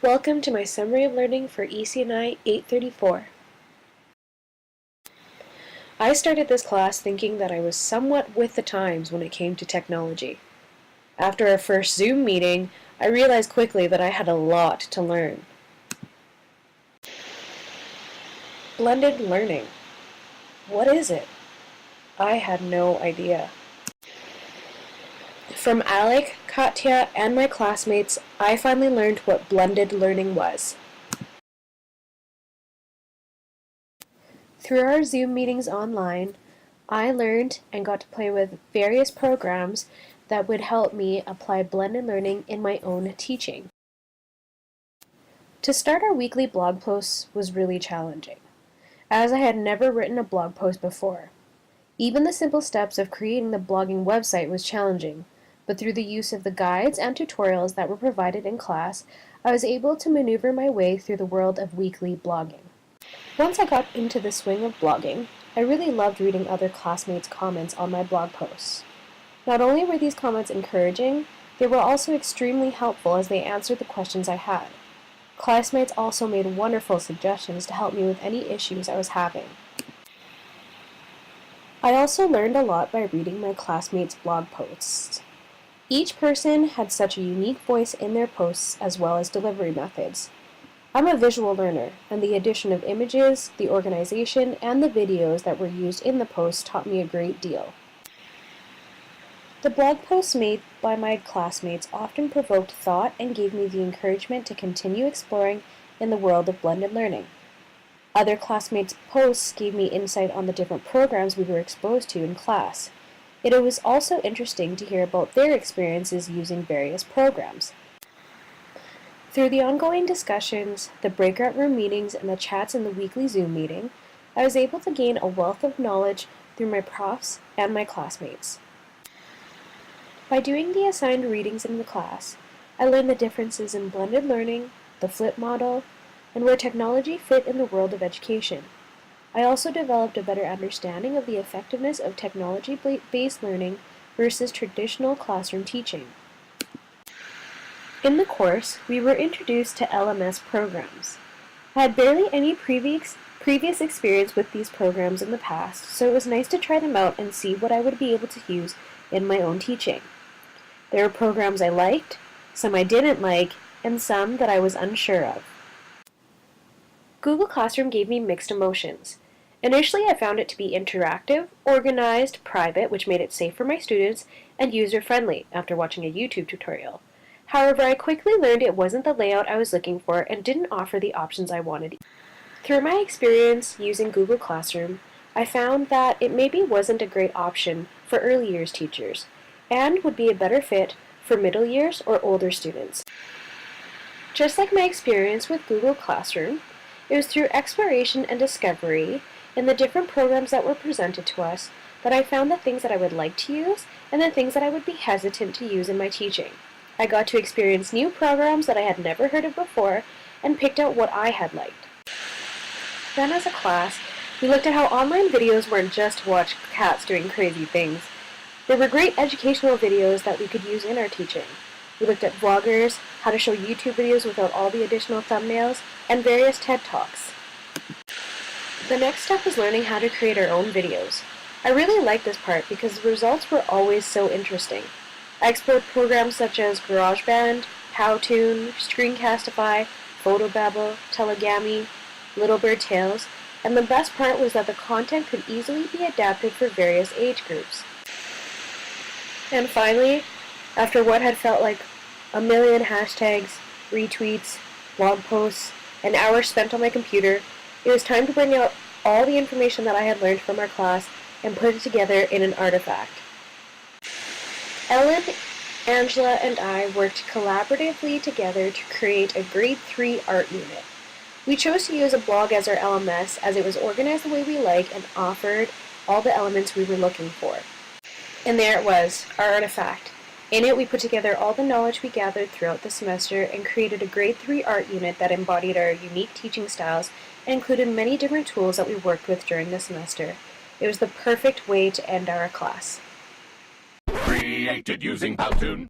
Welcome to my summary of learning for EC&I 834. I started this class thinking that I was somewhat with the times when it came to technology. After our first Zoom meeting, I realized quickly that I had a lot to learn. Blended learning. What is it? I had no idea. From Alec, Katya, and my classmates, I finally learned what blended learning was. Through our Zoom meetings online, I learned and got to play with various programs that would help me apply blended learning in my own teaching. To start our weekly blog posts was really challenging, as I had never written a blog post before. Even the simple steps of creating the blogging website was challenging, but through the use of the guides and tutorials that were provided in class, I was able to maneuver my way through the world of weekly blogging. Once I got into the swing of blogging, I really loved reading other classmates' comments on my blog posts. Not only were these comments encouraging, they were also extremely helpful as they answered the questions I had. Classmates also made wonderful suggestions to help me with any issues I was having. I also learned a lot by reading my classmates' blog posts. Each person had such a unique voice in their posts as well as delivery methods. I'm a visual learner, and the addition of images, the organization, and the videos that were used in the posts taught me a great deal. The blog posts made by my classmates often provoked thought and gave me the encouragement to continue exploring in the world of blended learning. Other classmates' posts gave me insight on the different programs we were exposed to in class. It was also interesting to hear about their experiences using various programs. Through the ongoing discussions, the breakout room meetings, and the chats in the weekly Zoom meeting, I was able to gain a wealth of knowledge through my profs and my classmates. By doing the assigned readings in the class, I learned the differences in blended learning, the flip model, and where technology fit in the world of education. I also developed a better understanding of the effectiveness of technology-based learning versus traditional classroom teaching. In the course, we were introduced to LMS programs. I had barely any previous experience with these programs in the past, so it was nice to try them out and see what I would be able to use in my own teaching. There were programs I liked, some I didn't like, and some that I was unsure of. Google Classroom gave me mixed emotions. Initially, I found it to be interactive, organized, private, which made it safe for my students, and user-friendly after watching a YouTube tutorial. However, I quickly learned it wasn't the layout I was looking for and didn't offer the options I wanted. Through my experience using Google Classroom, I found that it maybe wasn't a great option for early years teachers, and would be a better fit for middle years or older students. Just like my experience with Google Classroom, it was through exploration and discovery in the different programs that were presented to us that I found the things that I would like to use and the things that I would be hesitant to use in my teaching. I got to experience new programs that I had never heard of before and picked out what I had liked. Then as a class, we looked at how online videos weren't just to watch cats doing crazy things. There were great educational videos that we could use in our teaching. We looked at vloggers, how to show YouTube videos without all the additional thumbnails, and various TED Talks. The next step was learning how to create our own videos. I really liked this part because the results were always so interesting. I explored programs such as GarageBand, Powtoon, Screencastify, Photobabble, Telegami, Little Bird Tales, and the best part was that the content could easily be adapted for various age groups. And finally, after what had felt like a million hashtags, retweets, blog posts, and hours spent on my computer, it was time to bring out all the information that I had learned from our class and put it together in an artifact. Ellen, Angela, and I worked collaboratively together to create a Grade 3 art unit. We chose to use a blog as our LMS as it was organized the way we like and offered all the elements we were looking for. And there it was, our artifact. In it, we put together all the knowledge we gathered throughout the semester and created a Grade 3 art unit that embodied our unique teaching styles and included many different tools that we worked with during the semester. It was the perfect way to end our class. Created using Powtoon.